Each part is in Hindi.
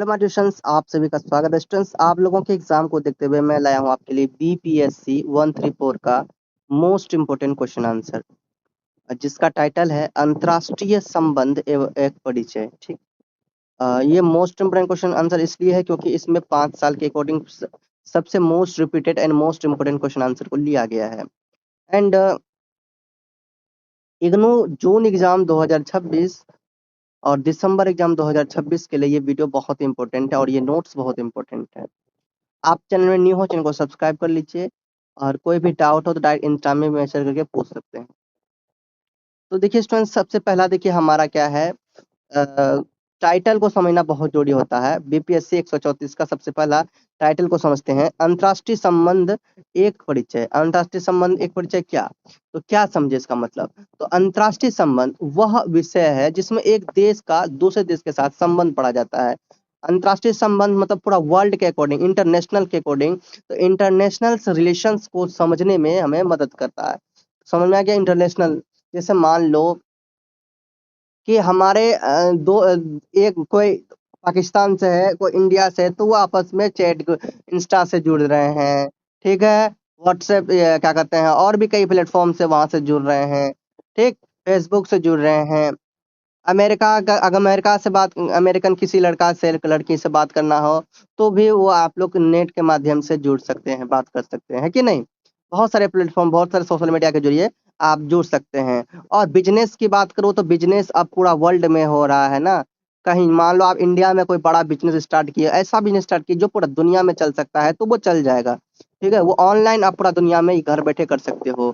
हेलो माय स्टूडेंट्स, आप सभी का स्वागत है। स्टूडेंट्स, आप लोगों के एग्जाम को देखते हुए मैं लाया हूं आपके लिए बीपीएससी 134 का मोस्ट इम्पोर्टेंट क्वेश्चन आंसर, जिसका टाइटल है अंतर्राष्ट्रीय संबंध एवं एक परिचय। ठीक। ये मोस्ट इम्पोर्टेंट क्वेश्चन आंसर इसलिए है क्योंकि इसमें 5 साल के अकॉर्डिंग सबसे most repeated and most important question answer को लिया गया है। एंड इग्नू जून एग्जाम 2026 और दिसंबर एग्जाम 2026 के लिए ये वीडियो बहुत इंपॉर्टेंट है और ये नोट्स बहुत इंपॉर्टेंट है। आप चैनल में न्यू हो, चैनल को सब्सक्राइब कर लीजिए और कोई भी डाउट हो तो डायरेक्ट इंस्टा में मैसेज करके पूछ सकते हैं। तो देखिए स्टूडेंट, सबसे पहला देखिए हमारा क्या है, टाइटल को समझना बहुत जरूरी होता है। बीपीएससी 134 का सबसे पहला टाइटल को समझते हैं, अंतर्राष्ट्रीय संबंध एक परिचय। अंतर्राष्ट्रीय संबंध एक परिचय क्या, तो क्या समझे इसका मतलब। तो अंतर्राष्ट्रीय संबंध वह विषय है जिसमें एक देश का दूसरे देश के साथ संबंध पढ़ा जाता है। अंतर्राष्ट्रीय संबंध मतलब पूरा वर्ल्ड के अकॉर्डिंग, इंटरनेशनल के अकॉर्डिंग। तो इंटरनेशनल रिलेशंस को समझने में हमें मदद करता है। समझ में आ गया इंटरनेशनल। जैसे मान लो कि हमारे एक कोई पाकिस्तान से है, कोई इंडिया से है, तो वो आपस में चैट इंस्टा से जुड़ रहे हैं। ठीक है, व्हाट्सएप क्या कहते हैं, और भी कई प्लेटफॉर्म से वहां से जुड़ रहे हैं। ठीक, फेसबुक से जुड़ रहे हैं। अमेरिका का, अगर अमेरिका से बात, अमेरिकन किसी लड़का से लड़की से बात करना हो तो भी वो आप लोग नेट के माध्यम से जुड़ सकते हैं, बात कर सकते हैं कि नहीं। बहुत सारे प्लेटफॉर्म, बहुत सारे सोशल मीडिया के जरिए आप जुड़ सकते हैं। और बिजनेस की बात करो तो बिजनेस अब पूरा वर्ल्ड में हो रहा है ना। कहीं मान लो आप इंडिया में कोई बड़ा बिजनेस स्टार्ट किए, ऐसा बिजनेस स्टार्ट किए जो पूरा दुनिया में चल सकता है, तो वो चल जाएगा। ठीक है, वो ऑनलाइन आप पूरा दुनिया में ही घर बैठे कर सकते हो।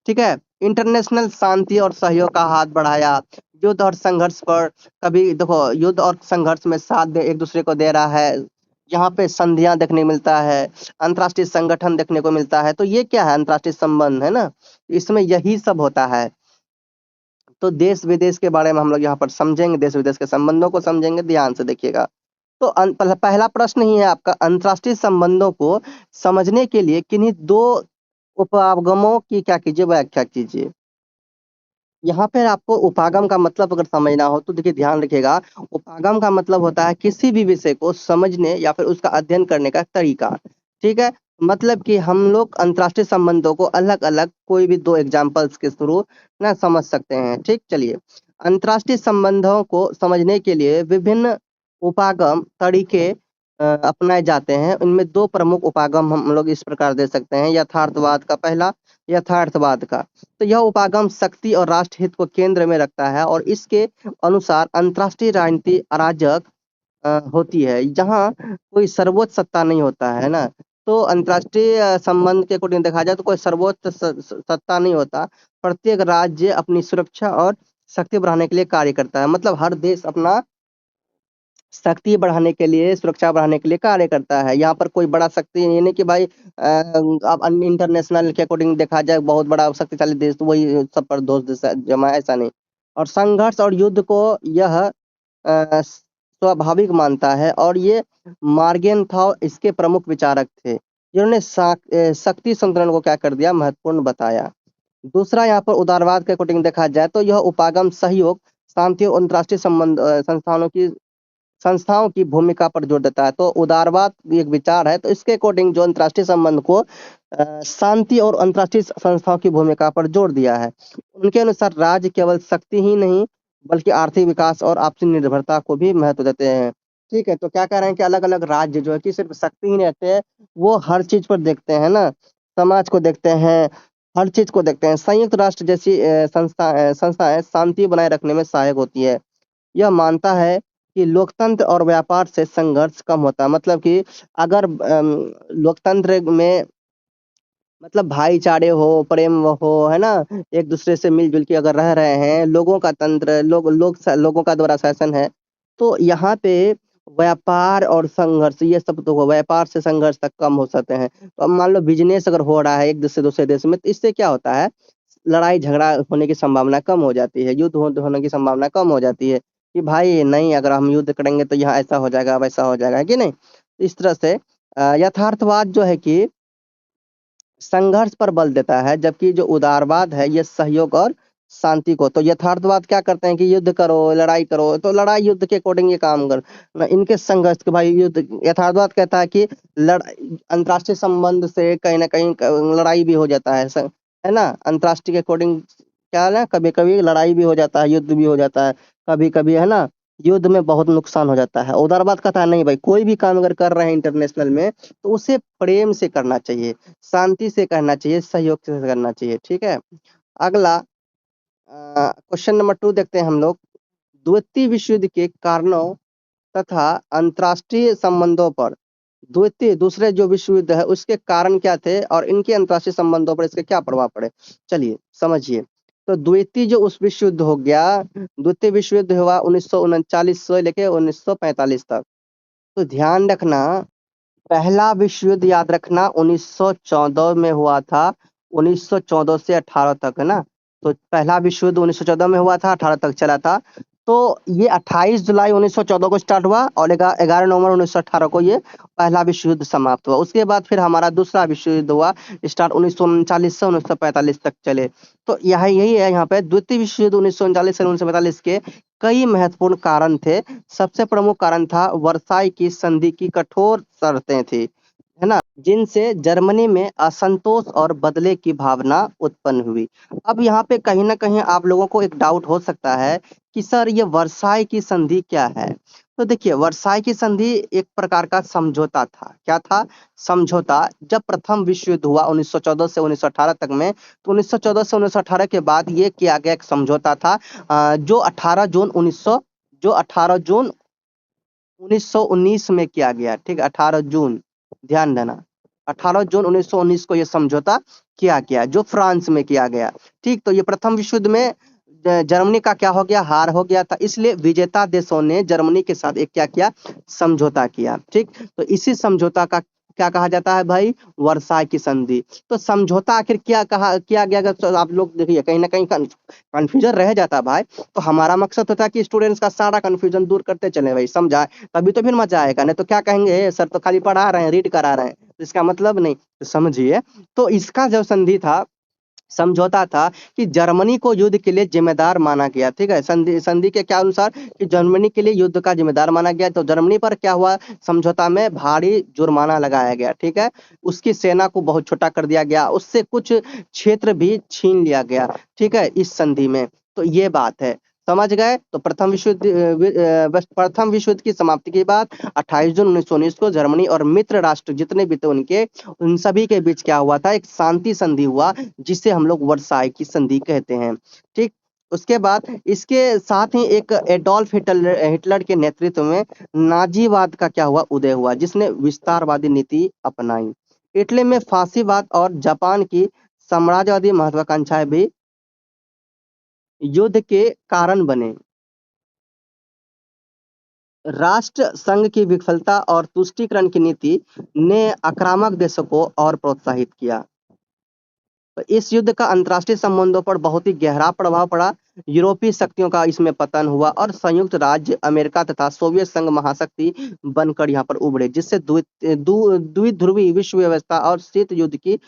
ठीक है, इंटरनेशनल शांति और सहयोग का हाथ बढ़ाया। युद्ध और संघर्ष पर, कभी देखो युद्ध और संघर्ष में साथ दे एक दूसरे को दे रहा है। यहाँ पे संधियां देखने को मिलता है, अंतर्राष्ट्रीय संगठन देखने को मिलता है। तो ये क्या है, अंतर्राष्ट्रीय संबंध है ना, इसमें यही सब होता है। तो देश विदेश के बारे में हम लोग यहाँ पर समझेंगे, देश विदेश के संबंधों को समझेंगे, ध्यान से देखिएगा। तो पहला प्रश्न ही है आपका, अंतर्राष्ट्रीय संबंधों को समझने के लिए किन्हीं दो उपागमों की क्या कीजिए, व्याख्या कीजिए। यहाँ पर आपको उपागम का मतलब अगर समझना हो तो देखिए ध्यान रखिएगा, उपागम का मतलब होता है किसी भी विषय को समझने या फिर उसका अध्ययन करने का तरीका। ठीक है, मतलब कि हम लोग अंतर्राष्ट्रीय संबंधों को अलग अलग कोई भी दो एग्जाम्पल्स के थ्रू ना समझ सकते हैं। ठीक, चलिए। अंतर्राष्ट्रीय संबंधों को समझने के लिए विभिन्न उपागम तरीके अपनाए जाते हैं। इनमें दो प्रमुख उपागम हम लोग इस प्रकार दे सकते हैं। यथार्थवाद का, पहला यथार्थवाद का। तो यह उपागम शक्ति और राष्ट्र हित को केंद्र में रखता है और इसके अनुसार अंतर्राष्ट्रीय राजनीति अराजक होती है, जहाँ कोई सर्वोच्च सत्ता नहीं होता है ना। तो अंतर्राष्ट्रीय संबंध के अकॉर्डिंग देखा जाए तो कोई सर्वोच्च सत्ता नहीं होता। प्रत्येक राज्य अपनी सुरक्षा और शक्ति बढ़ाने के लिए कार्य करता है। मतलब हर देश अपना शक्ति बढ़ाने के लिए, सुरक्षा बढ़ाने के लिए कार्य करता है। यहाँ पर कोई बड़ा शक्ति ये नहीं कि भाई अब इंटरनेशनल के अकॉर्डिंग देखा जाए बहुत बड़ा शक्तिशाली देश तो वही सब पर दोष जमा, ऐसा नहीं। और संघर्ष और युद्ध को यह स्वाभाविक मानता है और ये मार्गेनथाउ इसके प्रमुख विचारक थे, जिन्होंने शक्ति संतुलन को क्या कर दिया, महत्वपूर्ण बताया। दूसरा, यहाँ पर उदारवाद के अकॉर्डिंग देखा जाए तो यह उपागम सहयोग, शांति और अंतर्राष्ट्रीय संबंध संस्थाओं की भूमिका पर जोर देता है। तो उदारवाद एक विचार है, तो इसके अकॉर्डिंग जो अंतर्राष्ट्रीय संबंध को शांति और अंतर्राष्ट्रीय संस्थाओं की भूमिका पर जोर दिया है। उनके अनुसार राज्य केवल शक्ति ही नहीं बल्कि आर्थिक विकास और आपसी निर्भरता को भी महत्व देते हैं। ठीक है, तो क्या कह रहे हैं कि अलग अलग राज्य जो है कि सिर्फ शक्ति ही नहीं रहते हैं, वो हर चीज पर देखते हैं ना, समाज को देखते हैं, हर चीज को देखते हैं। संयुक्त राष्ट्र जैसी संस्थाएं शांति बनाए रखने में सहायक होती है। यह मानता है कि लोकतंत्र और व्यापार से संघर्ष कम होता है। मतलब कि अगर लोकतंत्र में मतलब भाईचारे हो, प्रेम हो, है ना, एक दूसरे से मिलजुल के अगर रह रहे हैं, लोगों का तंत्र, लोगों का द्वारा शासन है, तो यहाँ पे व्यापार और संघर्ष ये सब तो व्यापार से संघर्ष तक कम हो सकते हैं। तो अब मान लो बिजनेस अगर हो रहा है एक देश से दूसरे देश में, तो इससे क्या होता है, लड़ाई झगड़ा होने की संभावना कम हो जाती है, युद्ध होने की संभावना कम हो जाती है कि भाई नहीं, अगर हम युद्ध करेंगे तो यहाँ ऐसा हो जाएगा, वैसा हो जाएगा, है कि नहीं। इस तरह से यथार्थवाद जो है कि संघर्ष पर बल देता है, जबकि जो उदारवाद है ये सहयोग और शांति को। तो यथार्थवाद क्या करते हैं कि युद्ध करो, लड़ाई करो, तो लड़ाई युद्ध के अकॉर्डिंग ये काम कर इनके संघर्ष के भाई युद्ध। यथार्थवाद कहता है कि अंतर्राष्ट्रीय संबंध से कहीं ना कहीं लड़ाई भी हो जाता है ना। अंतर्राष्ट्रीय के अकॉर्डिंग क्या है ना, कभी कभी लड़ाई भी हो जाता है, युद्ध भी हो जाता है कभी कभी, है ना। युद्ध में बहुत नुकसान हो जाता है। उदारवाद कहता है नहीं भाई, कोई भी काम अगर कर रहे हैं इंटरनेशनल में तो उसे प्रेम से करना चाहिए, शांति से करना चाहिए, सहयोग से करना चाहिए। ठीक है। अगला क्वेश्चन नंबर 2 देखते हैं हम लोग। द्वितीय विश्व युद्ध के कारणों तथा अंतर्राष्ट्रीय संबंधों पर, द्वितीय दूसरे जो विश्व युद्ध है उसके कारण क्या थे और इनके अंतर्राष्ट्रीय संबंधों पर इसके क्या प्रभाव पड़े, चलिए समझिए। तो द्वितीय जो उस विश्व युद्ध हो गया, द्वितीय विश्व युद्ध हुआ 1939 से लेके 1945 तक। तो ध्यान रखना, पहला विश्व युद्ध याद रखना 1914 में हुआ था, 1914 से 18 तक, है ना। तो पहला विश्व युद्ध 1914 में हुआ था, 18 तक चला था। तो ये 28 जुलाई 1914 को स्टार्ट हुआ और 11 नवंबर 1918 को ये पहला विश्व युद्ध समाप्त हुआ। उसके बाद फिर हमारा दूसरा विश्व युद्ध हुआ स्टार्ट 1939 से 1945 तक चले। तो यही है यहाँ पे द्वितीय विश्व युद्ध 1939 से 1945 के कई महत्वपूर्ण कारण थे। सबसे प्रमुख कारण था वर्साई की संधि की कठोर शर्तें थी, है ना, जिनसे जर्मनी में असंतोष और बदले की भावना उत्पन्न हुई। अब यहाँ पे कहीं ना कहीं आप लोगों को एक डाउट हो सकता है कि सर ये वर्साई की संधि क्या है। तो देखिए, वर्साई की संधि एक प्रकार का समझौता था। क्या था? समझौता। जब प्रथम विश्व युद्ध हुआ 1914 से 1918 तक में, तो 1914 से 1918 के बाद ये किया गया एक समझौता था, जो 18 जून 1919 में किया गया। ठीक, 18 जून, ध्यान देना, 18 जून 1919 को यह समझौता किया गया, जो फ्रांस में किया गया। ठीक, तो ये प्रथम विश्व युद्ध में जर्मनी का क्या हो गया, हार हो गया था। इसलिए विजेता देशों ने जर्मनी के साथ एक क्या किया, समझौता किया। ठीक, तो इसी समझौता का क्या कहा जाता है भाई, वर्साई की संधि। तो समझौता आखिर क्या कहा किया गया, अगर आप लोग देखिए कहीं ना कहीं कंफ्यूजन रह जाता है भाई। तो हमारा मकसद होता है कि स्टूडेंट्स का सारा कंफ्यूजन दूर करते चले भाई, समझा, तभी तो फिर मजा आएगा। नहीं तो क्या कहेंगे, सर तो खाली पढ़ा रहे हैं, रीड करा रहे हैं, तो इसका मतलब नहीं। तो समझिए, तो इसका जो संधि था, समझौता था कि जर्मनी को युद्ध के लिए जिम्मेदार माना गया। ठीक है, संधि के क्या अनुसार कि जर्मनी के लिए युद्ध का जिम्मेदार माना गया। तो जर्मनी पर क्या हुआ, समझौता में भारी जुर्माना लगाया गया। ठीक है, उसकी सेना को बहुत छोटा कर दिया गया, उससे कुछ क्षेत्र भी छीन लिया गया। ठीक है, इस संधि में। तो ये बात है, समझ गए। तो प्रथम विश्व युद्ध की समाप्ति के बाद 28 जून 1919 को जर्मनी और मित्र राष्ट्र जितने भी थे उनके, उन सभी के बीच क्या हुआ था, एक शांति संधि हुआ, जिसे हम लोग वर्साई की संधि कहते हैं। ठीक, उसके बाद इसके साथ ही एक एडोल्फ हिटलर के नेतृत्व में नाजीवाद का क्या हुआ, उदय हुआ, जिसने विस्तारवादी नीति अपनाई। इटली में फांसीवाद और जापान की साम्राज्यवादी महत्वाकांक्षाएं भी युद्ध के कारण बने। राष्ट्र संघ की विफलता और तुष्टीकरण की नीति ने आक्रामक देशों को और प्रोत्साहित किया। तो इस युद्ध का अंतर्राष्ट्रीय संबंधों पर बहुत ही गहरा प्रभाव पड़ा। यूरोपीय शक्तियों का इसमें पतन हुआ और संयुक्त राज्य अमेरिका तथा सोवियत संघ महाशक्ति बनकर यहाँ पर उभरे, जिससे द्विध्रुवीय विश्व व्यवस्था और शीत युद्ध की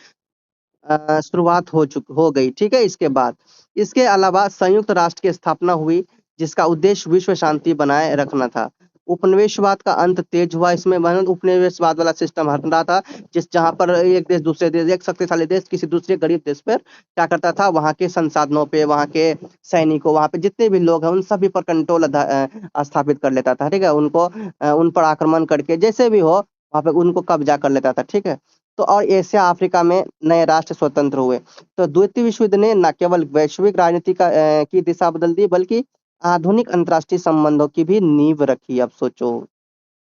शुरुआत हो गई। ठीक है, इसके बाद इसके अलावा संयुक्त राष्ट्र की स्थापना हुई, जिसका उद्देश्य विश्व शांति बनाए रखना था। उपनिवेशवाद का अंत तेज हुआ। इसमें उपनिवेशवाद वाला सिस्टम हट रहा था, जहां पर एक देश दूसरे देश, एक शक्तिशाली देश किसी दूसरे गरीब देश पर क्या करता था, वहां के संसाधनों पे, वहां के सैनिकों, वहां पे जितने भी लोग हैं उन सभी पर कंट्रोल स्थापित कर लेता था। ठीक है, उन पर आक्रमण करके जैसे भी हो वहां पे उनको कब्जा कर लेता था। ठीक है, तो और एशिया अफ्रीका में नए राष्ट्र स्वतंत्र हुए। तो द्वितीय विश्व युद्ध ने न केवल वैश्विक राजनीति की दिशा बदल दी, बल्कि आधुनिक अंतर्राष्ट्रीय संबंधों की भी नींव रखी। अब सोचो,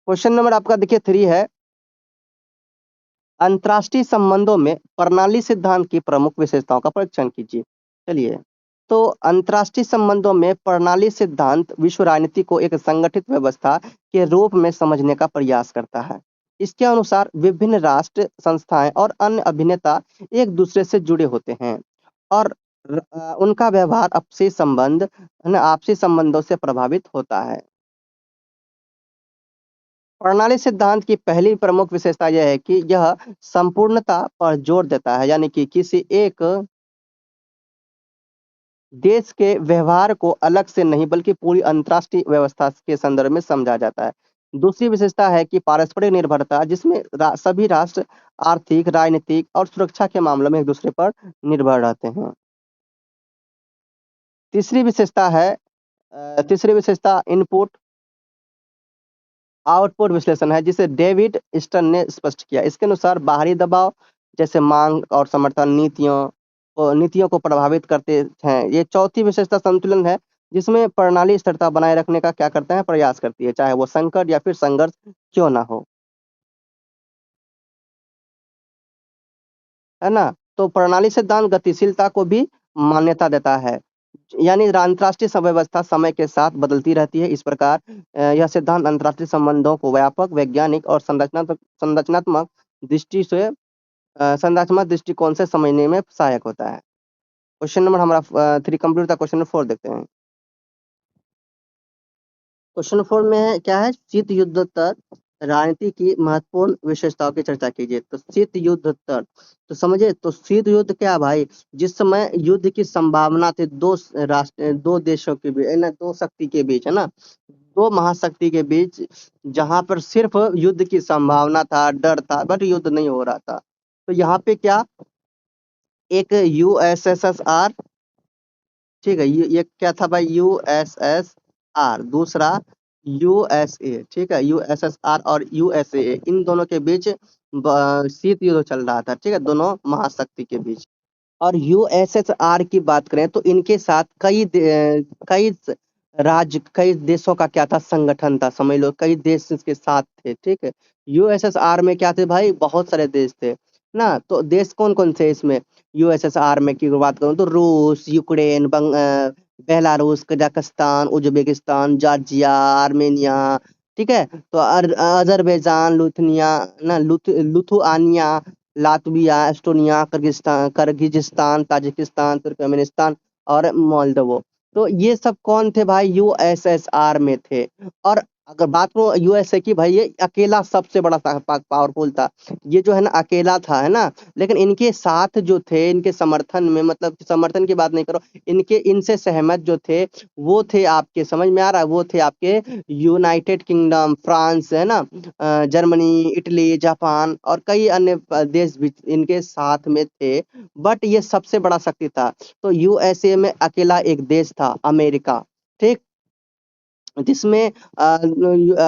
क्वेश्चन नंबर आपका देखिए 3 है, अंतर्राष्ट्रीय संबंधों में प्रणाली सिद्धांत की प्रमुख विशेषताओं का परीक्षण कीजिए। चलिए, तो अंतर्राष्ट्रीय संबंधों में प्रणाली सिद्धांत विश्व राजनीति को एक संगठित व्यवस्था के रूप में समझने का प्रयास करता है। इसके अनुसार विभिन्न राष्ट्र, संस्थाएं और अन्य अभिनेता एक दूसरे से जुड़े होते हैं और उनका व्यवहार आपसी संबंधों से प्रभावित होता है। प्रणाली सिद्धांत की पहली प्रमुख विशेषता यह है कि यह संपूर्णता पर जोर देता है, यानी कि किसी एक देश के व्यवहार को अलग से नहीं बल्कि पूरी अंतर्राष्ट्रीय व्यवस्था के संदर्भ में समझा जाता है। दूसरी विशेषता है कि पारस्परिक निर्भरता, जिसमें सभी राष्ट्र आर्थिक, राजनीतिक और सुरक्षा के मामलों में एक दूसरे पर निर्भर रहते हैं। तीसरी विशेषता है तीसरी विशेषता इनपुट आउटपुट विश्लेषण है, जिसे डेविड स्टर्न ने स्पष्ट किया। इसके अनुसार बाहरी दबाव जैसे मांग और समर्थन नीतियों को प्रभावित करते हैं। ये चौथी विशेषता संतुलन है, जिसमें प्रणाली स्थिरता बनाए रखने का क्या करते हैं, प्रयास करती है, चाहे वो संकट या फिर संघर्ष क्यों ना हो, है ना। तो प्रणाली सिद्धांत गतिशीलता को भी मान्यता देता है, यानी अंतर्राष्ट्रीय व्यवस्था समय के साथ बदलती रहती है। इस प्रकार यह सिद्धांत अंतर्राष्ट्रीय संबंधों को व्यापक, वैज्ञानिक और संरचनात्मक दृष्टि से संरचनात्मक दृष्टिकोण से समझने में सहायक होता है। क्वेश्चन नंबर हमारा 3 कंप्लीट था। क्वेश्चन नंबर 4 देखते हैं। क्वेश्चन 4 में क्या है, शीत युद्धोत्तर राजनीति की महत्वपूर्ण विशेषताओं की चर्चा कीजिए। तो शीत युद्धोत्तर, तो समझिए, तो शीत युद्ध क्या भाई, जिस समय युद्ध की संभावना थी दो देशों के बीच, है ना, दो शक्ति के बीच, है ना, दो महाशक्ति के बीच, जहां पर सिर्फ युद्ध की संभावना था, डर था, बट युद्ध नहीं हो रहा था। तो यहाँ पे क्या, एक यूएसएसआर, ठीक है, ये क्या था भाई, यूएसएसआर, दूसरा यूएसए, ठीक है, यूएसएसआर और यूएसए, इन दोनों के बीच शीत युद्ध चल रहा था, ठीक है, दोनों महाशक्ति के बीच। और यूएसएसआर की बात करें तो इनके साथ कई देशों का क्या था, संगठन था, समझ लो, कई देश इसके साथ थे, ठीक है। यूएसएसआर में क्या थे भाई, बहुत सारे देश थे ना। तो देश कौन कौन से इसमें, यूएसएसआर में की बात करूं तो रूस, Ukraine, Belarus, Kazakhstan, Uzbekistan, Georgia, Armenia, ठीक है, तो Azerbaijan, लुथुआनिया, Latvia, Estonia, Kyrgyzstan, Tajikistan, Turkmenistan और मोल्दोवो। तो ये सब कौन थे भाई, यूएसएसआर में थे। और अगर बात करूं यूएसए की, भाई ये अकेला सबसे बड़ा पावरफुल था, ये जो है ना अकेला था, है ना। लेकिन इनके साथ जो थे, इनके समर्थन में, मतलब समर्थन की बात नहीं करो, इनसे सहमत जो थे, वो थे आपके, समझ में आ रहा है, वो थे आपके यूनाइटेड किंगडम, फ्रांस, है ना, जर्मनी, इटली, जापान और कई अन्य देश भी इनके साथ में थे। बट ये सबसे बड़ा शक्ति था। तो यूएसए में अकेला एक देश था, अमेरिका, ठीक, जिसमें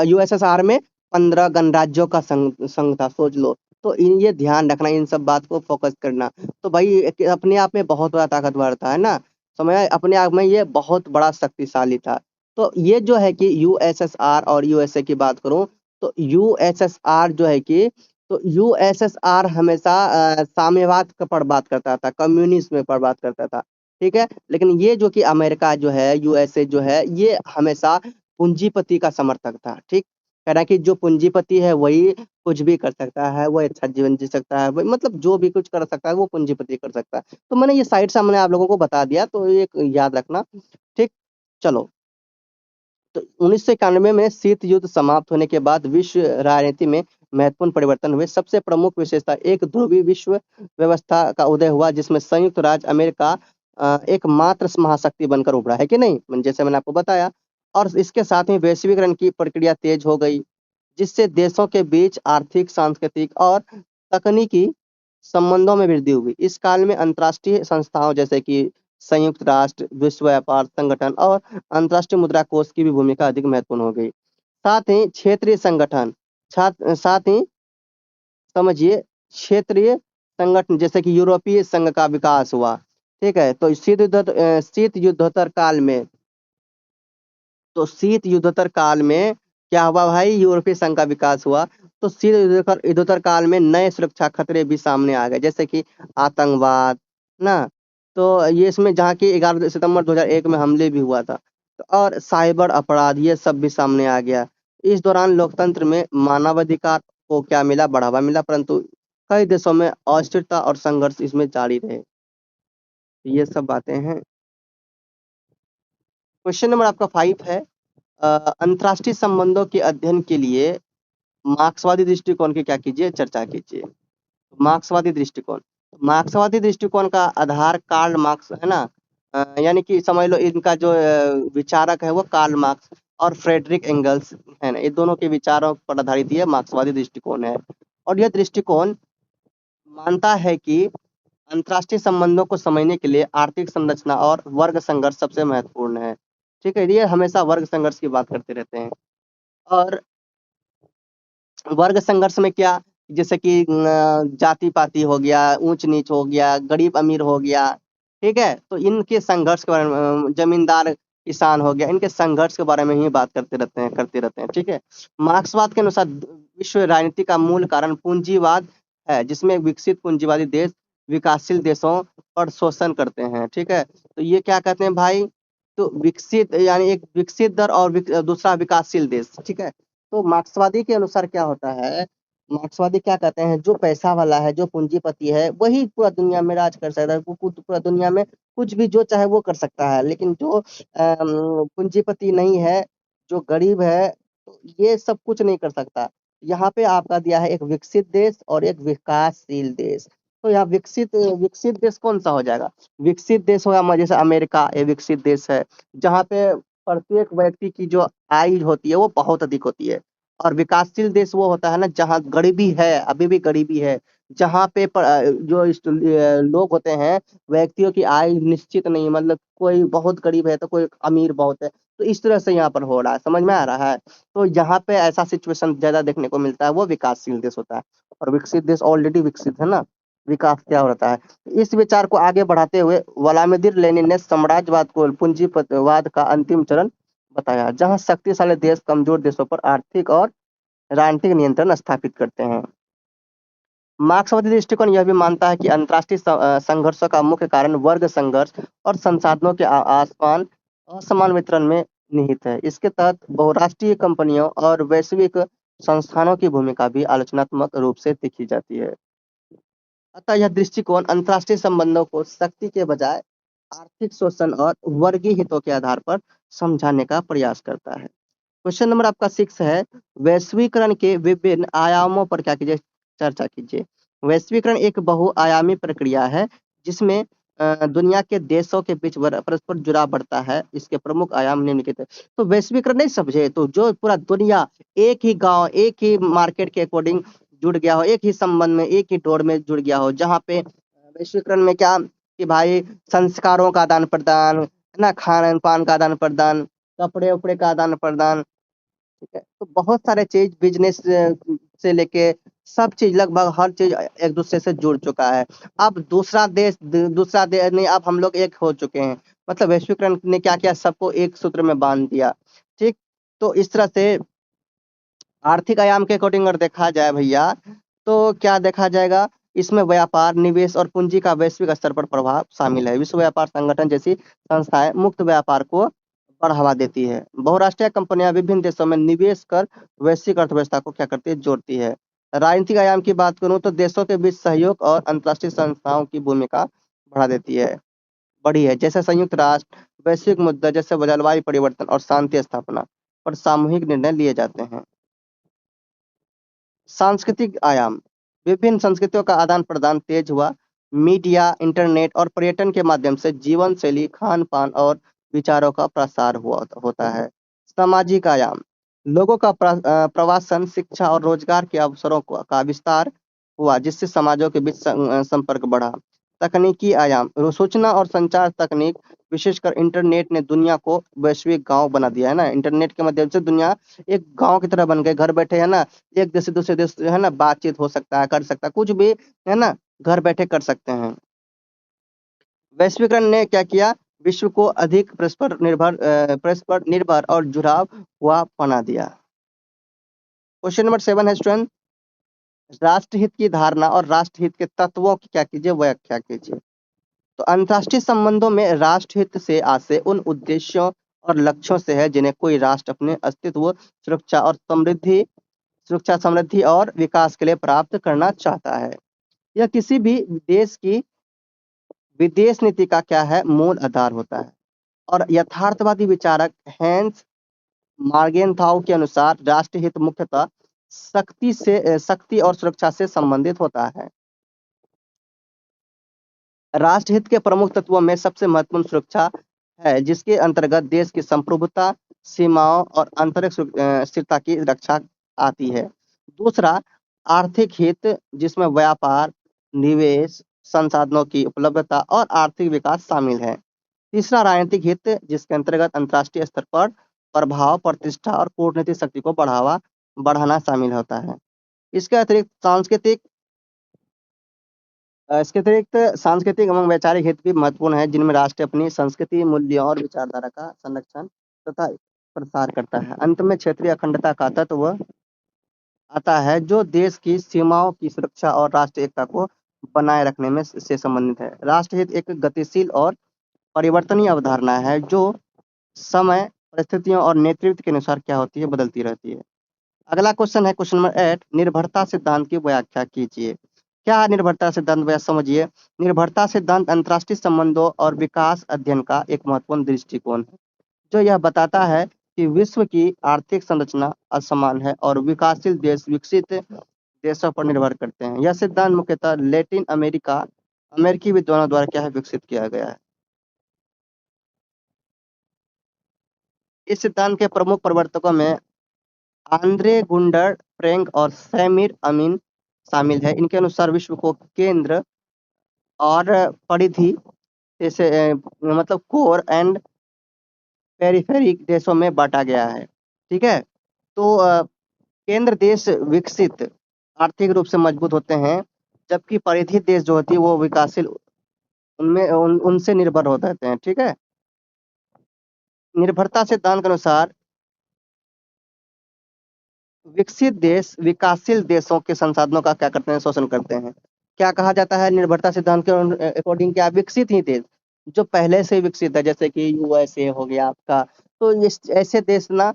यूएसएसआर में 15 गणराज्यों का संघ था, सोच लो। तो ये ध्यान रखना, इन सब बात को फोकस करना। तो भाई अपने आप में बहुत बड़ा ताकतवर था, है ना, समय अपने आप में ये बहुत बड़ा शक्तिशाली था। तो ये जो है कि यूएसएसआर और यूएसए की बात करूं तो यूएसएसआर जो है कि, तो यूएसएसआर हमेशा साम्यवाद पर बात करता था, कम्युनिज्म पर बात करता था, ठीक है। लेकिन ये जो कि अमेरिका जो है, यूएसए जो है, ये हमेशा पूंजीपति का समर्थक था, ठीक। कह रहा है कि जो पूंजीपति है वही कुछ भी कर सकता है, वो अच्छा जीवन जी सकता है, वही मतलब जो भी कुछ कर सकता है वो पूंजीपति कर सकता है। तो मैंने ये साइड से मैंने आप लोगों को बता दिया, तो ये याद रखना, ठीक। चलो, तो 1991 में शीत युद्ध समाप्त होने के बाद विश्व राजनीति में महत्वपूर्ण परिवर्तन हुए। सबसे प्रमुख विशेषता, एक ध्रुवीय विश्व व्यवस्था का उदय हुआ, जिसमें संयुक्त राज्य अमेरिका एकमात्र महाशक्ति बनकर उभरा, है कि नहीं, जैसे मैंने आपको बताया। और इसके साथ ही वैश्वीकरण की प्रक्रिया तेज हो गई, जिससे देशों के बीच आर्थिक, सांस्कृतिक और तकनीकी संबंधों में वृद्धि हुई। इस काल में अंतर्राष्ट्रीय संस्थाओं जैसे कि संयुक्त राष्ट्र, विश्व व्यापार संगठन और अंतर्राष्ट्रीय मुद्रा कोष की भी भूमिका अधिक महत्वपूर्ण हो गई। साथ ही क्षेत्रीय संगठन, साथ ही समझिए, क्षेत्रीय संगठन जैसे कि यूरोपीय संघ का विकास हुआ, ठीक है। तो शीत युद्धोत्तर काल में, तो शीत युद्धोत्तर काल में क्या हुआ भाई, यूरोपीय संघ का विकास हुआ। तो शीत युद्धोत्तर काल में नए सुरक्षा खतरे भी सामने आ गए, जैसे कि आतंकवाद ना। तो ये इसमें जहाँ की 11 सितंबर 2001 में हमले भी हुआ था, और साइबर अपराध, ये सब भी सामने आ गया। इस दौरान लोकतंत्र में मानवाधिकार को क्या मिला, बढ़ावा मिला, परंतु कई देशों में अस्थिरता और संघर्ष इसमें जारी रहे। ये सब बातें हैं। क्वेश्चन नंबर आपका 5 है, अंतर्राष्ट्रीय संबंधों के अध्ययन के लिए मार्क्सवादी दृष्टिकोण की क्या कीजिए, चर्चा कीजिए। मार्क्सवादी दृष्टिकोण, मार्क्सवादी दृष्टिकोण का आधार कार्ल मार्क्स, है ना, यानी कि समझ लो इनका जो विचारक है वो कार्ल मार्क्स और फ्रेडरिक एंगल्स है ना, ये दोनों के विचारों पर आधारित ये मार्क्सवादी दृष्टिकोण है। और यह दृष्टिकोण मानता है कि अंतर्राष्ट्रीय संबंधों को समझने के लिए आर्थिक संरचना और वर्ग संघर्ष सबसे महत्वपूर्ण है। ठीक है, ये हमेशा वर्ग संघर्ष की बात करते रहते हैं। और वर्ग संघर्ष में क्या, जैसे कि जाति पाति हो गया, ऊंच नीच हो गया, गरीब अमीर हो गया, ठीक है, तो इनके संघर्ष के बारे में जमींदार किसान हो गया, इनके संघर्ष के बारे में ही बात करते रहते हैं। ठीक है, मार्क्सवाद के अनुसार विश्व राजनीति का मूल कारण पूंजीवाद है, जिसमें विकसित पूंजीवादी देश विकासशील देशों पर शोषण करते हैं। ठीक है, तो ये क्या कहते हैं भाई, तो विकसित यानी एक विकसित दर और दूसरा विकासशील देश। ठीक है, तो मार्क्सवादी के अनुसार क्या होता है, मार्क्सवादी क्या कहते हैं, जो पैसा वाला है, जो पूंजीपति है, वही पूरा दुनिया में राज कर सकता है, वो पूरा दुनिया में कुछ भी जो चाहे वो कर सकता है। लेकिन जो पूंजीपति नहीं है, जो गरीब है, तो ये सब कुछ नहीं कर सकता। यहाँ पे आपका दिया है एक विकसित देश और एक विकासशील देश। तो यहाँ विकसित विकसित देश कौन सा हो जाएगा, विकसित देश होगा जैसे अमेरिका, ये विकसित देश है, जहाँ पे प्रत्येक व्यक्ति की जो आय होती है वो बहुत अधिक होती है। और विकासशील देश वो होता है ना जहाँ गरीबी है, अभी भी गरीबी है, जहाँ पे लोग होते हैं, व्यक्तियों की आय निश्चित नहीं, मतलब कोई बहुत गरीब है तो कोई अमीर बहुत है, तो इस तरह से यहाँ पर हो रहा है, समझ में आ रहा है। तो यहाँ पे ऐसा सिचुएशन ज्यादा देखने को मिलता है, वो विकासशील देश होता है। और विकसित देश ऑलरेडी विकसित है ना, विकास क्या होता है। इस विचार को आगे बढ़ाते हुए व्लादिमीर लेनिन ने साम्राज्यवाद को पूंजीवाद का अंतिम चरण बताया, जहां शक्तिशाली देश कमजोर देशों पर आर्थिक और राजनीतिक नियंत्रण स्थापित करते हैं। मार्क्सवादी दृष्टिकोण यह भी मानता है कि अंतर्राष्ट्रीय संघर्षों का मुख्य कारण वर्ग संघर्ष और संसाधनों के आसमान असमान वितरण में निहित है। इसके तहत बहुराष्ट्रीय कंपनियों और वैश्विक संस्थानों की भूमिका भी आलोचनात्मक रूप से देखी जाती है। अतः यह दृष्टिकोण अंतर्राष्ट्रीय संबंधों को शक्ति के बजाय आर्थिक शोषण और वर्गीय हितों के आधार पर समझाने का प्रयास करता है। क्वेश्चन नंबर आपका 6 है, वैश्वीकरण के विभिन्न आयामों पर क्या कीजिए, चर्चा कीजिए। वैश्वीकरण एक बहुआयामी प्रक्रिया है जिसमें दुनिया के देशों के बीच परस्पर जुड़ाव बढ़ता है। इसके प्रमुख आयाम निम्नलिखित है। तो वैश्वीकरण नहीं समझे, तो जो पूरा दुनिया एक ही गांव, एक ही मार्केट के अकॉर्डिंग जुड़ गया हो, एक ही संबंध में, एक ही डोर में जुड़ गया हो, जहाँ पे वैश्वीकरण में क्या कि भाई संस्कारों का आदान प्रदान है ना, खान पान का आदान प्रदान, कपड़े उपड़े का आदान प्रदान, ठीक है, तो बहुत सारे चीज बिजनेस से लेके सब चीज, लगभग हर चीज एक दूसरे से जुड़ चुका है। अब दूसरा देश नहीं, अब हम लोग एक हो चुके हैं, मतलब वैश्वीकरण ने क्या किया, सबको एक सूत्र में बांध दिया। ठीक, तो इस तरह से आर्थिक आयाम के अकॉर्डिंग अगर देखा जाए भैया, तो क्या देखा जाएगा, इसमें व्यापार, निवेश और पूंजी का वैश्विक स्तर पर प्रभाव शामिल है। विश्व व्यापार संगठन जैसी संस्थाएं मुक्त व्यापार को बढ़ावा देती है। बहुराष्ट्रीय कंपनियां विभिन्न देशों में निवेश कर वैश्विक अर्थव्यवस्था को क्या करती है, जोड़ती है। राजनीतिक आयाम की बात करूं तो देशों के बीच सहयोग और अंतर्राष्ट्रीय संस्थाओं की भूमिका बढ़ा देती है, बड़ी है, जैसे संयुक्त राष्ट्र, वैश्विक मुद्दा जैसे जलवायु परिवर्तन और शांति स्थापना पर सामूहिक निर्णय लिए जाते हैं। सांस्कृतिक आयाम, विभिन्न संस्कृतियों का आदान प्रदान तेज हुआ। मीडिया, इंटरनेट और पर्यटन के माध्यम से जीवन शैली, खान पान और विचारों का प्रसार हुआ होता है। सामाजिक आयाम, लोगों का प्रवासन, शिक्षा और रोजगार के अवसरों का विस्तार हुआ, जिससे समाजों के बीच संपर्क बढ़ा। तकनीकी आयाम, सूचना और संचार तकनीक, विशेषकर इंटरनेट ने दुनिया को वैश्विक गांव बना दिया है ना, इंटरनेट के माध्यम से दुनिया एक गांव की तरह बन गए, घर बैठे है ना, एक देश से दूसरे देश जो है ना बातचीत हो सकता है, कर सकता है, कुछ भी है ना, घर बैठे कर सकते हैं। वैश्वीकरण ने क्या किया, विश्व को अधिक परस्पर निर्भर और जुड़ाव हुआ बना दिया। क्वेश्चन नंबर 7 है स्टूडेंट, राष्ट्रहित की धारणा और राष्ट्रहित के तत्वों की क्या कीजिए, व्याख्या कीजिए। तो अंतर्राष्ट्रीय संबंधों में राष्ट्रहित से आशय उन उद्देश्यों और लक्ष्यों से है जिन्हें कोई राष्ट्र अपने अस्तित्व, सुरक्षा, समृद्धि और विकास के लिए प्राप्त करना चाहता है। यह किसी भी देश की विदेश नीति का क्या है, मूल आधार होता है। और यथार्थवादी विचारक हैंस मार्गेनथाउ के अनुसार राष्ट्रीय हित मुख्यतः शक्ति और सुरक्षा से संबंधित होता है। राष्ट्रहित के प्रमुख तत्वों में सबसे महत्वपूर्ण सुरक्षा है, जिसके अंतर्गत देश की संप्रभुता, सीमाओं और आंतरिक स्थिरता की रक्षा आती है। दूसरा, आर्थिक हित, जिसमें व्यापार, निवेश, संसाधनों की उपलब्धता और आर्थिक विकास शामिल है। तीसरा, राजनीतिक हित, जिसके अंतर्गत अंतर्राष्ट्रीय स्तर पर प्रभाव, प्रतिष्ठा और कूटनीतिक शक्ति को बढ़ाना शामिल होता है। इसके अतिरिक्त सांस्कृतिक एवं वैचारिक हित भी महत्वपूर्ण है, जिनमें राष्ट्र अपनी संस्कृति, मूल्यों और विचारधारा का संरक्षण तथा प्रसार करता है। अंत में क्षेत्रीय अखंडता का तत्व आता है, जो देश की सीमाओं की सुरक्षा और राष्ट्रीय एकता को बनाए रखने में से संबंधित है। राष्ट्रहित एक गतिशील और परिवर्तनीय अवधारणा है, जो समय, परिस्थितियों और नेतृत्व के अनुसार क्या होती है, बदलती रहती है। अगला क्वेश्चन है क्वेश्चन नंबर 8, निर्भरता सिद्धांत की व्याख्या कीजिए। क्या है निर्भरता सिद्धांत, वह समझिए। निर्भरता सिद्धांत अंतर्राष्ट्रीय संबंधों और विकास अध्ययन का एक महत्वपूर्ण दृष्टिकोण है, जो यह बताता है कि विश्व की आर्थिक संरचना असमान है और विकासशील देश विकसित देशों पर निर्भर करते हैं। यह सिद्धांत मुख्यतः लैटिन अमेरिकी विद्वानों द्वारा क्या है, विकसित किया गया है। इस सिद्धांत के प्रमुख प्रवर्तकों में आंद्रे गुंडर फ्रैंक और सैमिर अमीन शामिल है। इनके अनुसार विश्व को केंद्र और परिधि जैसे मतलब कोर एंड पेरिफेरिक देशों में बांटा गया है। ठीक है, तो केंद्र देश विकसित आर्थिक रूप से मजबूत होते हैं, जबकि परिधि देश जो होती है वो विकासशील उनसे निर्भर हो जाते हैं। ठीक है, निर्भरता सिद्धांत के अनुसार विकसित देश विकासशील देशों के संसाधनों का क्या करते हैं, शोषण करते हैं। क्या कहा जाता है निर्भरता सिद्धांत के अकॉर्डिंग, क्या विकसित ही देश जो पहले से विकसित है, जैसे कि यूएसए हो गया आपका, तो ऐसे देश ना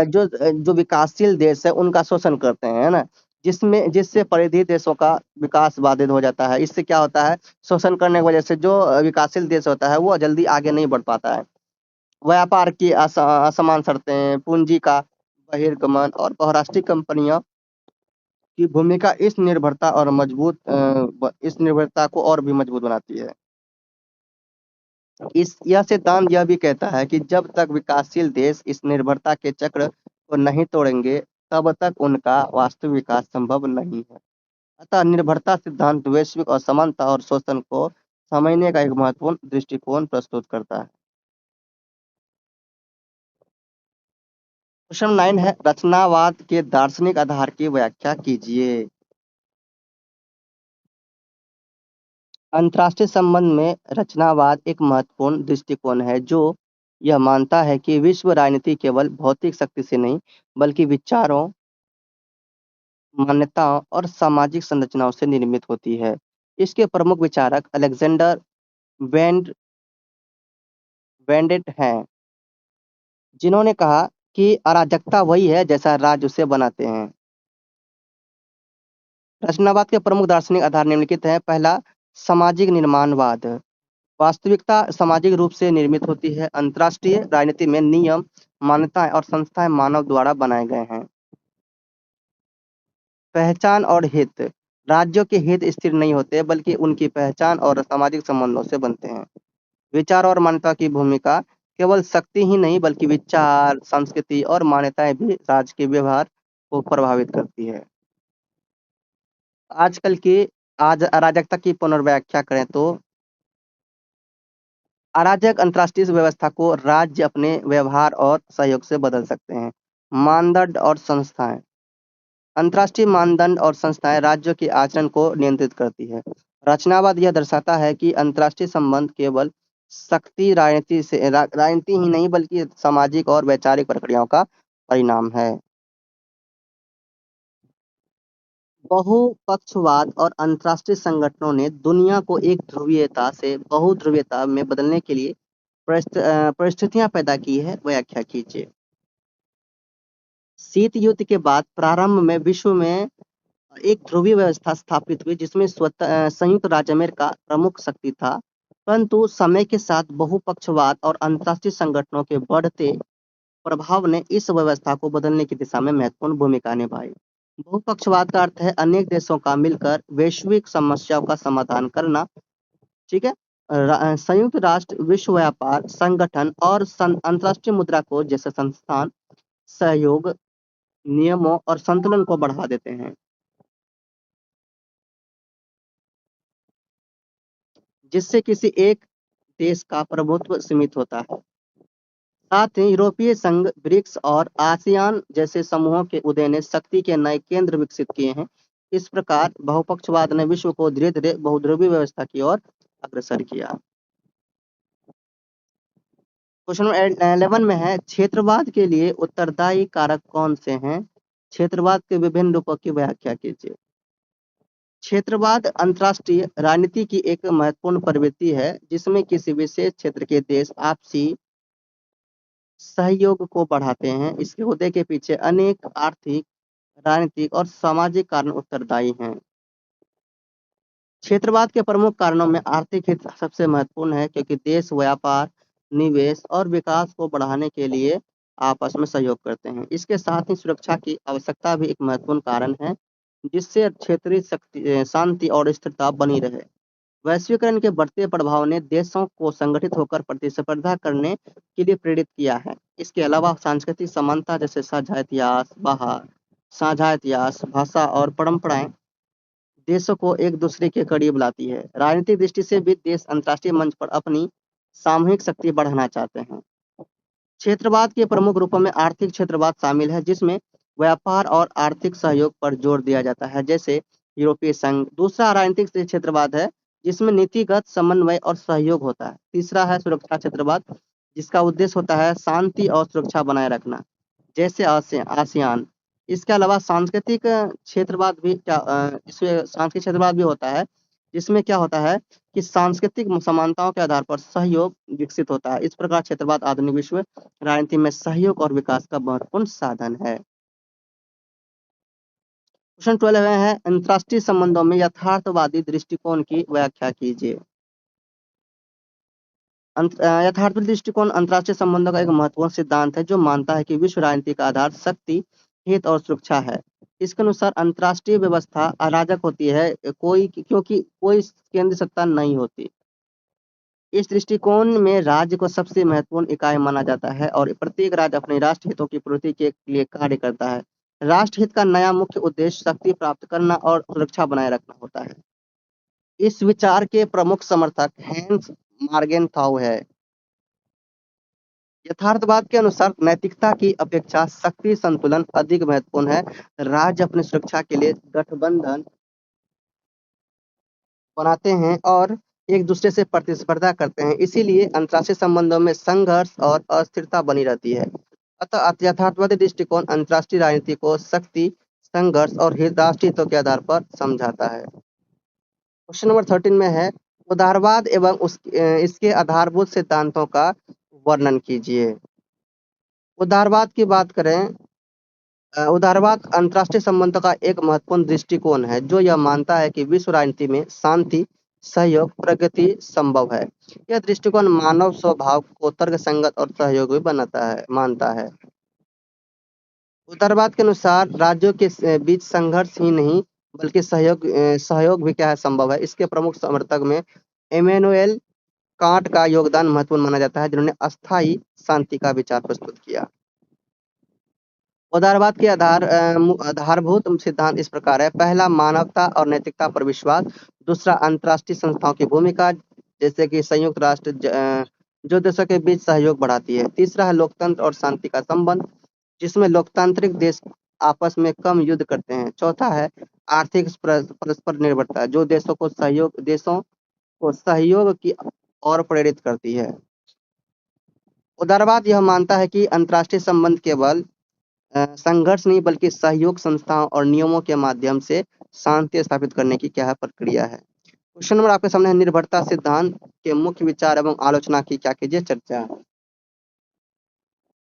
जो जो विकासशील देश है उनका शोषण करते हैं, है ना, जिससे परिधि देशों का विकास बाधित हो जाता है। इससे क्या होता है, शोषण करने की वजह से जो विकासशील देश होता है वो जल्दी आगे नहीं बढ़ पाता है। व्यापार की असमान शर्तें, पूंजी का बहिर्गमन और बहुराष्ट्रीय कंपनियों की भूमिका इस निर्भरता को और भी मजबूत बनाती है। यह सिद्धांत यह भी कहता है कि जब तक विकासशील देश इस निर्भरता के चक्र को नहीं तोड़ेंगे, तब तक उनका वास्तविक विकास संभव नहीं है। अतः निर्भरता सिद्धांत वैश्विक असमानता और शोषण को समझने का एक महत्वपूर्ण दृष्टिकोण प्रस्तुत करता है। क्वेश्चन 9 है, रचनावाद के दार्शनिक आधार की व्याख्या कीजिए। अंतर्राष्ट्रीय संबंध में रचनावाद एक महत्वपूर्ण दृष्टिकोण है, जो यह मानता है कि विश्व राजनीति केवल भौतिक शक्ति से नहीं, बल्कि विचारों, मान्यताओं और सामाजिक संरचनाओं से निर्मित होती है। इसके प्रमुख विचारक अलेक्जेंडर वेंड वेंडेट हैं, जिन्होंने कहा कि अराजकता वही है जैसा राज्य उसे बनाते हैं। रचनावाद के प्रमुख दार्शनिक आधार निम्नलिखित हैं। पहला, सामाजिक निर्माणवाद। वास्तविकता सामाजिक रूप से निर्मित होती है। अंतर्राष्ट्रीय राजनीति में नियम, मान्यताएं और संस्थाएं मानव द्वारा बनाए गए हैं। पहचान और हित। राज्यों के हित स्थिर नहीं होते, बल्कि उनकी पहचान और सामाजिक संबंधों से बनते हैं। विचार और मान्यता की भूमिका, केवल शक्ति ही नहीं बल्कि विचार, संस्कृति और मान्यताएं भी राज्य के व्यवहार को प्रभावित करती है। आजकल की आज अराजकता की पुनर्व्याख्या करें तो अराजक अंतर्राष्ट्रीय व्यवस्था को राज्य अपने व्यवहार और सहयोग से बदल सकते हैं। मानदंड और संस्थाएं। अंतर्राष्ट्रीय मानदंड और संस्थाएं राज्यों के आचरण को नियंत्रित करती है। रचनावाद यह दर्शाता है कि अंतर्राष्ट्रीय संबंध केवल शक्ति राजनीति ही नहीं बल्कि सामाजिक और वैचारिक प्रक्रियाओं का परिणाम है। बहुपक्षवाद और अंतर्राष्ट्रीय संगठनों ने दुनिया को एक ध्रुवीयता से बहुध्रुवीयता में बदलने के लिए परिस्थितियां पैदा की है। व्याख्या कीजिए। शीत युद्ध के बाद प्रारंभ में विश्व में एक ध्रुवीय व्यवस्था स्थापित हुई, जिसमें संयुक्त राज्य अमेरिका प्रमुख शक्ति था। परंतु समय के साथ बहुपक्षवाद और अंतर्राष्ट्रीय संगठनों के बढ़ते प्रभाव ने इस व्यवस्था को बदलने की दिशा में महत्वपूर्ण भूमिका निभाई। बहुपक्षवाद का अर्थ है अनेक देशों का मिलकर वैश्विक समस्याओं का समाधान करना, ठीक है। संयुक्त राष्ट्र, विश्व व्यापार संगठन और अंतर्राष्ट्रीय मुद्रा कोष जैसे संस्थान सहयोग, नियमों और संतुलन को बढ़ा देते हैं, जिससे किसी एक देश का प्रभुत्व सीमित होता है। साथ ही यूरोपीय संघ, ब्रिक्स और आसियान जैसे समूहों के उदय ने शक्ति के नए केंद्र विकसित किए हैं। इस प्रकार बहुपक्षवाद ने विश्व को धीरे धीरे बहुध्रुवीय व्यवस्था की ओर अग्रसर किया। क्वेश्चन नंबर 11 में है, क्षेत्रवाद के लिए उत्तरदायी कारक कौन से हैं? क्षेत्रवाद के विभिन्न रूपों की व्याख्या कीजिए। क्षेत्रवाद अंतर्राष्ट्रीय राजनीति की एक महत्वपूर्ण प्रवृत्ति है, जिसमें किसी विशेष क्षेत्र के देश आपसी सहयोग को बढ़ाते हैं। इसके उदय के पीछे अनेक आर्थिक, राजनीतिक और सामाजिक कारण उत्तरदायी हैं। क्षेत्रवाद के प्रमुख कारणों में आर्थिक हित सबसे महत्वपूर्ण है, क्योंकि देश व्यापार, निवेश और विकास को बढ़ाने के लिए आपस में सहयोग करते हैं। इसके साथ ही सुरक्षा की आवश्यकता भी एक महत्वपूर्ण कारण है, जिससे क्षेत्रीय शांति और स्थिरता बनी रहे। वैश्वीकरण के बढ़ते प्रभाव ने देशों को संगठित होकर प्रतिस्पर्धा करने के लिए प्रेरित किया है। इसके अलावा सांस्कृतिक समानता जैसे साझा इतिहास, भाषा और परंपराएं देशों को एक दूसरे के करीब लाती है। राजनीतिक दृष्टि से भी देश अंतर्राष्ट्रीय मंच पर अपनी सामूहिक शक्ति बढ़ाना चाहते हैं। क्षेत्रवाद के प्रमुख रूपों में आर्थिक क्षेत्रवाद शामिल है, जिसमें व्यापार और आर्थिक सहयोग पर जोर दिया जाता है, जैसे यूरोपीय संघ। दूसरा राजनीतिक क्षेत्रवाद है, जिसमें नीतिगत समन्वय और सहयोग होता है। तीसरा है सुरक्षा क्षेत्रवाद, जिसका उद्देश्य होता है शांति और सुरक्षा बनाए रखना, जैसे आसियान। इसके अलावा सांस्कृतिक क्षेत्रवाद भी इसमें सांस्कृतिक क्षेत्रवाद भी होता है, जिसमें क्या होता है कि सांस्कृतिक समानताओं के आधार पर सहयोग विकसित होता है। इस प्रकार क्षेत्रवाद आधुनिक विश्व राजनीति में सहयोग और विकास का महत्वपूर्ण साधन है। क्वेश्चन 12 है, अंतर्राष्ट्रीय संबंधों में यथार्थवादी दृष्टिकोण की व्याख्या कीजिए। यथार्थवादी दृष्टिकोण अंतर्राष्ट्रीय संबंधों का एक महत्वपूर्ण सिद्धांत है, जो मानता है कि विश्व राजनीति का आधार शक्ति, हित और सुरक्षा है। इसके अनुसार अंतर्राष्ट्रीय व्यवस्था अराजक होती है क्योंकि कोई केंद्र सत्ता नहीं होती। इस दृष्टिकोण में राज्य को सबसे महत्वपूर्ण इकाई माना जाता है और प्रत्येक राज्य अपने राष्ट्र हितों की पूर्ति के लिए कार्य करता है। राष्ट्र हित का नया मुख्य उद्देश्य शक्ति प्राप्त करना और सुरक्षा बनाए रखना होता है। इस विचार के प्रमुख समर्थक हैंस मार्गेनथाउ है। यथार्थवाद के अनुसार नैतिकता की अपेक्षा शक्ति संतुलन अधिक महत्वपूर्ण है। राज्य अपनी सुरक्षा के लिए गठबंधन बनाते हैं और एक दूसरे से प्रतिस्पर्धा करते हैं, इसीलिए अंतर्राष्ट्रीय संबंधों में संघर्ष और अस्थिरता बनी रहती है। अतः यथार्थवादी दृष्टिकोण अंतर्राष्ट्रीय राजनीति को शक्ति, संघर्ष और राष्ट्रीय हितों के आधार पर समझाता है। क्वेश्चन नंबर 13 में है, उदारवाद एवं इसके आधारभूत सिद्धांतों का वर्णन कीजिए। उदारवाद की बात करें, उदारवाद अंतर्राष्ट्रीय संबंधों का एक महत्वपूर्ण दृष्टिकोण है, जो यह मानता है कि विश्व राजनीति में शांति, सहयोग, प्रगति संभव है। यह दृष्टिकोण मानव स्वभाव को तर्कसंगत और सहयोगी मानता है। उदारवाद के अनुसार राज्यों के बीच संघर्ष ही नहीं बल्कि सहयोग भी क्या है संभव है। इसके प्रमुख समर्थक में इमैनुएल कांट का योगदान महत्वपूर्ण माना जाता है, जिन्होंने अस्थायी शांति का विचार प्रस्तुत किया। उदारवाद के आधारभूत सिद्धांत इस प्रकार है। पहला, मानवता और नैतिकता पर विश्वास। दूसरा, अंतर्राष्ट्रीय संस्थाओं की भूमिका, जैसे कि संयुक्त राष्ट्र जो देशों के बीच सहयोग बढ़ाती है। तीसरा है लोकतंत्र और शांति का संबंध, जिसमें लोकतांत्रिक देश आपस में कम युद्ध करते हैं। चौथा है आर्थिक परस्पर निर्भरता, जो देशों को सहयोग की ओर प्रेरित करती है। उदारवाद यह मानता है कि अंतर्राष्ट्रीय संबंध केवल संघर्ष नहीं बल्कि सहयोग, संस्थाओं और नियमों के माध्यम से शांति स्थापित करने की क्या है प्रक्रिया है। क्वेश्चन नंबर आपके सामने है, निर्भरता सिद्धांत के मुख्य विचार एवं आलोचना की क्या कीजिए चर्चा।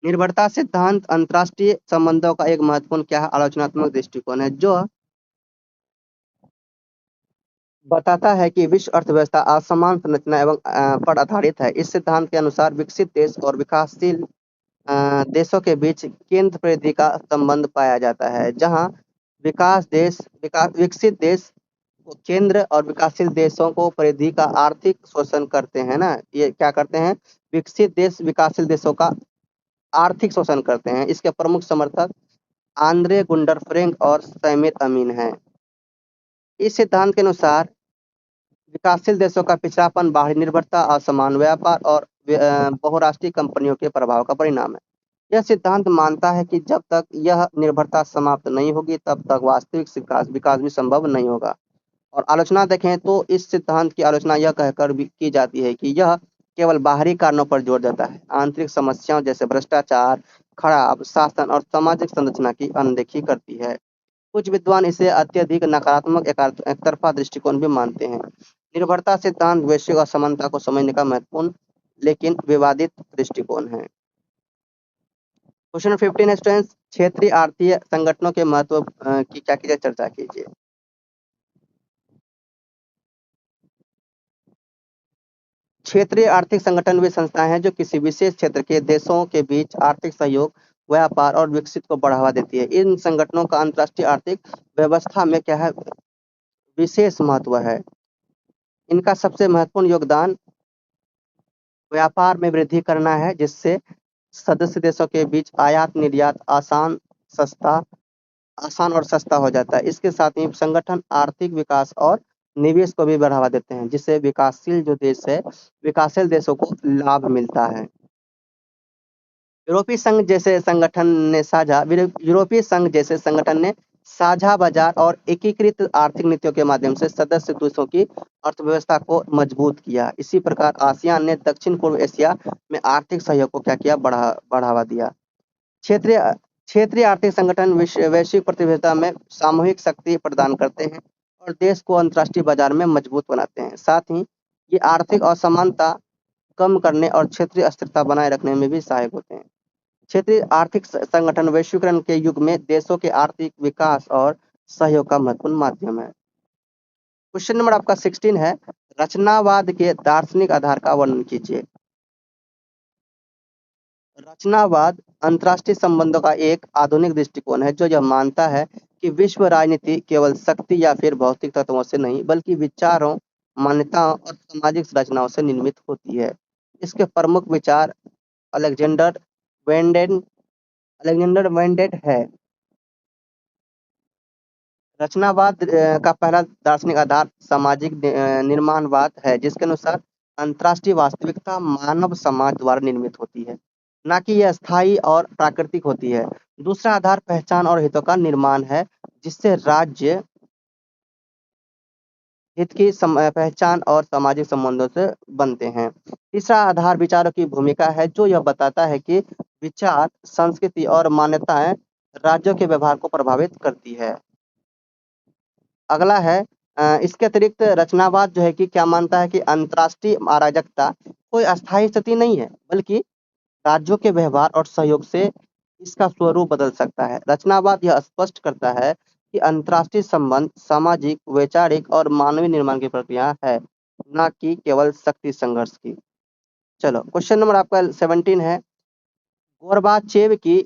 निर्भरता सिद्धांत अंतर्राष्ट्रीय संबंधों का एक महत्वपूर्ण क्या है आलोचनात्मक दृष्टिकोण है, जो बताता है कि विश्व अर्थव्यवस्था असमान संरचना एवं पर आधारित है। इस सिद्धांत के अनुसार विकसित देश और विकासशील देशों के बीच केंद्र परिधि का संबंध पाया जाता है, जहां विकसित देश केंद्र और विकासशील देशों को परिधि का आर्थिक शोषण करते हैं ना, ये क्या करते हैं, विकसित देश विकासशील देशों का आर्थिक शोषण करते हैं। इसके प्रमुख समर्थक आंद्रे गुंडर फ्रेंक और सैमिर अमीन हैं। इस सिद्धांत के अनुसार विकासशील देशों का पिछड़ापन बाहरी निर्भरता, असमान व्यापार और बहुराष्ट्रीय कंपनियों के प्रभाव का परिणाम है। यह सिद्धांत मानता है कि जब तक यह निर्भरता समाप्त नहीं होगी तब तक वास्तविक विकास विकास भी संभव नहीं होगा। और आलोचना देखें तो इस सिद्धांत की आलोचना यह कहकर भी की जाती है कि यह केवल बाहरी कारणों पर जोर देता है, आंतरिक समस्याओं जैसे भ्रष्टाचार, खराब शासन और सामाजिक संरचना की अनदेखी करती है। कुछ विद्वान इसे अत्यधिक नकारात्मक एकतरफा दृष्टिकोण भी मानते हैं। निर्भरता सिद्धांत वैश्विक असमानता को समझने का महत्वपूर्ण लेकिन विवादित दृष्टिकोण है। क्वेश्चन 15 स्टूडेंट्स, क्षेत्रीय आर्थिक संगठनों के महत्व की क्या कीजिए, चर्चा कीजिए। क्षेत्रीय आर्थिक संगठन वे संस्थाएं हैं जो किसी विशेष क्षेत्र के देशों के बीच आर्थिक सहयोग, व्यापार और विकसित को बढ़ावा देती है। इन संगठनों का अंतर्राष्ट्रीय आर्थिक व्यवस्था में क्या है, विशेष महत्व है। इनका सबसे महत्वपूर्ण योगदान व्यापार में वृद्धि करना है, जिससे सदस्य देशों के बीच आयात निर्यात सस्ता आसान और सस्ता हो जाता है। इसके साथ ही संगठन आर्थिक विकास और निवेश को भी बढ़ावा देते हैं, जिससे विकासशील जो देश है, विकासशील देशों को लाभ मिलता है। यूरोपीय संघ जैसे संगठन ने यूरोपीय संघ जैसे संगठन ने साझा बाजार और एकीकृत आर्थिक नीतियों के माध्यम से सदस्य देशों की अर्थव्यवस्था को मजबूत किया। इसी प्रकार आसियान ने दक्षिण पूर्व एशिया में आर्थिक सहयोग को क्या किया, बढ़ावा दिया। क्षेत्रीय क्षेत्रीय आर्थिक संगठन वैश्विक प्रतियोगिता में सामूहिक शक्ति प्रदान करते हैं और देश को अंतर्राष्ट्रीय बाजार में मजबूत बनाते हैं। साथ ही ये आर्थिक असमानता कम करने और क्षेत्रीय स्थिरता बनाए रखने में भी सहायक होते हैं। क्षेत्रीय आर्थिक संगठन वैश्वीकरण के युग में देशों के आर्थिक विकास और सहयोग का महत्वपूर्ण माध्यम है। क्वेश्चन नंबर आपका 16 है, रचनावाद के दार्शनिक आधार का वर्णन कीजिए। रचनावाद अंतर्राष्ट्रीय संबंधों का एक आधुनिक दृष्टिकोण है जो यह मानता है कि विश्व राजनीति केवल शक्ति या फिर भौतिक तत्वों से नहीं बल्कि विचारों, मान्यताओं और सामाजिक संरचनाओं से निर्मित होती है। इसके प्रमुख विचार अलेक्जेंडर वेंडेन अलेक्जेंडर वेंडेड है। रचनावाद का पहला दार्शनिक आधार सामाजिक निर्माणवाद है, जिसके अनुसार अंतर्राष्ट्रीय वास्तविकता मानव समाज द्वारा निर्मित होती है, ना कि यह स्थायी और प्राकृतिक होती है। दूसरा आधार पहचान और हितों का निर्माण है, जिससे राज्य हित की पहचान और सामाजिक संबंधों से बनते हैं। तीसरा आधार विचारों की भूमिका है, जो यह बताता है कि विचार, संस्कृति और मान्यताएं राज्यों के व्यवहार को प्रभावित करती है। अगला है इसके अतिरिक्त रचनावाद जो है कि क्या मानता है कि अंतर्राष्ट्रीय अराजकता कोई अस्थायी स्थिति नहीं है, बल्कि राज्यों के व्यवहार और सहयोग से इसका स्वरूप बदल सकता है। रचनावाद यह स्पष्ट करता है कि अंतर्राष्ट्रीय संबंध सामाजिक, वैचारिक और मानवीय निर्माण की प्रक्रिया है, न कि केवल शक्ति संघर्ष की। चलो क्वेश्चन नंबर आपका 17 है, गोर्बाचेव की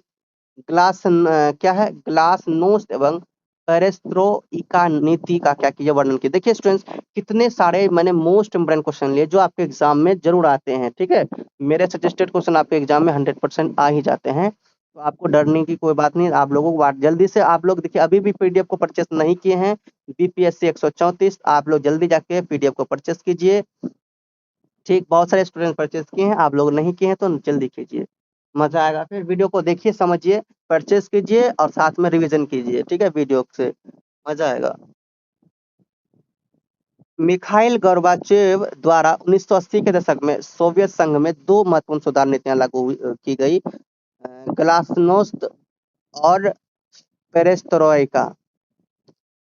क्या है, ग्लासनोस्ट एवं पेरेस्ट्रोइका नीति का क्या किया, वर्णन किया। देखिए स्टूडेंट्स, कितने सारे मैंने मोस्ट इंपोर्टेंट क्वेश्चन लिए जो आपके एग्जाम में जरूर आते हैं, ठीक है। मेरे सजेस्टेड क्वेश्चन आपके एग्जाम में 100% आ ही जाते हैं, तो आपको डरने की कोई बात नहीं। आप लोगों को जल्दी से, आप लोग देखिए अभी भी पीडीएफ को परचेस नहीं किए हैं, बीपीएससी 134, आप लोग जल्दी जाके पीडीएफ को परचेस कीजिए। ठीक, बहुत सारे स्टूडेंट परचेस किए हैं, आप लोग नहीं किए हैं तो जल्दी कीजिए, मजा आएगा। फिर वीडियो को देखिए, समझिए, परचेस कीजिए और साथ में रिवीजन कीजिए, ठीक है, वीडियो से मजा आएगा। मिखाइल गोर्बाचेव द्वारा 1980 के दशक में सोवियत संघ में दो महत्वपूर्ण सुधार नीतियां की गई, ग्लासनोस्त और पेरेस्ट्रोइका।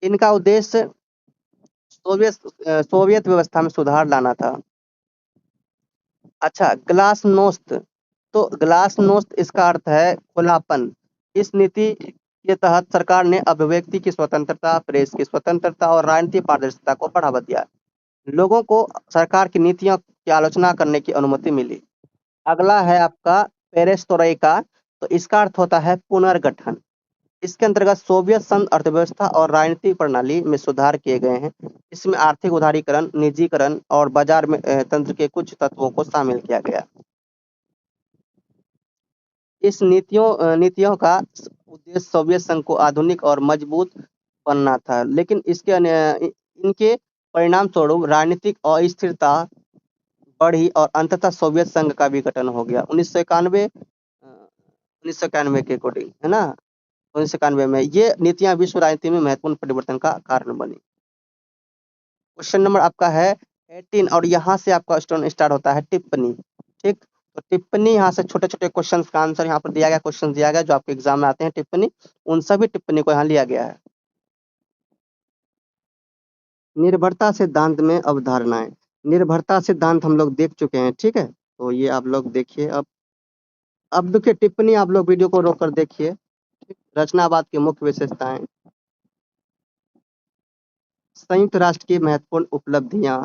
इनका उद्देश्य सोवियत व्यवस्था में सुधार लाना था। अच्छा, ग्लासनोस्त, तो ग्लासनोस्त इसका अर्थ है खुलापन। इस नीति के तहत सरकार ने अभिव्यक्ति की स्वतंत्रता, प्रेस की स्वतंत्रता और राजनीतिक पारदर्शिता को बढ़ावा दिया। लोगों को सरकार की नीतियों की आलोचना करने की अनुमति मिली। अगला है आपका पेरेस्ट्रोइका, तो इसका अर्थ होता है पुनर्गठन। इसके अंतर्गत सोवियत संघ अर्थव्यवस्था और राजनीतिक प्रणाली में सुधार किए गए हैं। इसमें आर्थिक उदारीकरण, निजीकरण और बाजार में तंत्र के कुछ तत्वों को शामिल किया गया। इस नीतियों का उद्देश्य सोवियत संघ को आधुनिक और मजबूत बनना था, लेकिन इनके परिणाम स्वरूप राजनीतिक अस्थिरता बढ़ी और अंततः सोवियत संघ का विघटन हो गया 1991 के अकॉर्डिंग, है ना। 1991 में ये नीतियां विश्व राजनीति में महत्वपूर्ण परिवर्तन का कारण बनी। क्वेश्चन नंबर आपका है 18 और यहाँ से आपका स्टार्ट होता है टिप्पणी। ठीक, तो टिप्पणी यहाँ से छोटे छोटे क्वेश्चन का आंसर यहाँ पर दिया गया, क्वेश्चन दिया गया जो आपके एग्जाम में आते हैं टिप्पणी, उन सभी टिप्पणी को यहाँ लिया गया है। निर्भरता सिद्धांत में अवधारणाएं। निर्भरता सिद्धांत हम लोग देख चुके हैं, ठीक है, तो ये आप लोग देखिए। अब देखिए टिप्पणी आप लोग वीडियो को रोक कर देखिए। रचनावाद की मुख्य विशेषताएं, संयुक्त राष्ट्र की महत्वपूर्ण उपलब्धियां,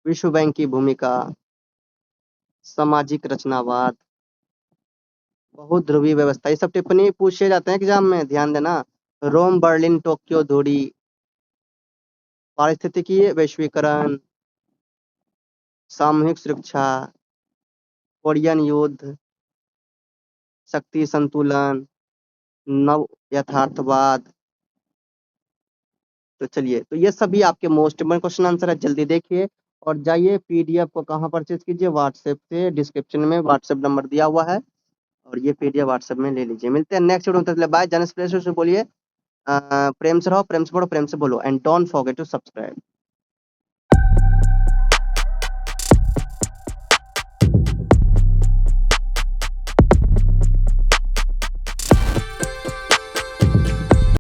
विश्व बैंक की भूमिका, सामाजिक रचनावाद, बहुध्रुवीय व्यवस्था, ये सब टिप्पणी पूछे जाते हैं एग्जाम में, ध्यान देना। रोम, बर्लिन, टोक्यो दूरी, पारिस्थितिकी वैश्वीकरण, सामूहिक सुरक्षा, कोरियन युद्ध, शक्ति संतुलन, नव यथार्थवाद। तो चलिए, तो ये सभी आपके मोस्ट इम्पोर्टेंट क्वेश्चन आंसर है, जल्दी देखिए और जाइए पीडीएफ को कहाँ परचेज कीजिए, व्हाट्सएप से, डिस्क्रिप्शन में व्हाट्सएप नंबर दिया हुआ है और ये पीडीएफ व्हाट्सएप में ले लीजिए। मिलते हैं नेक्स्ट वीडियो में, बाय। जनस प्लेस से बोलिए प्रेम से रहो, प्रेम से पढ़ो, प्रेम से बोलो and don't forget to subscribe.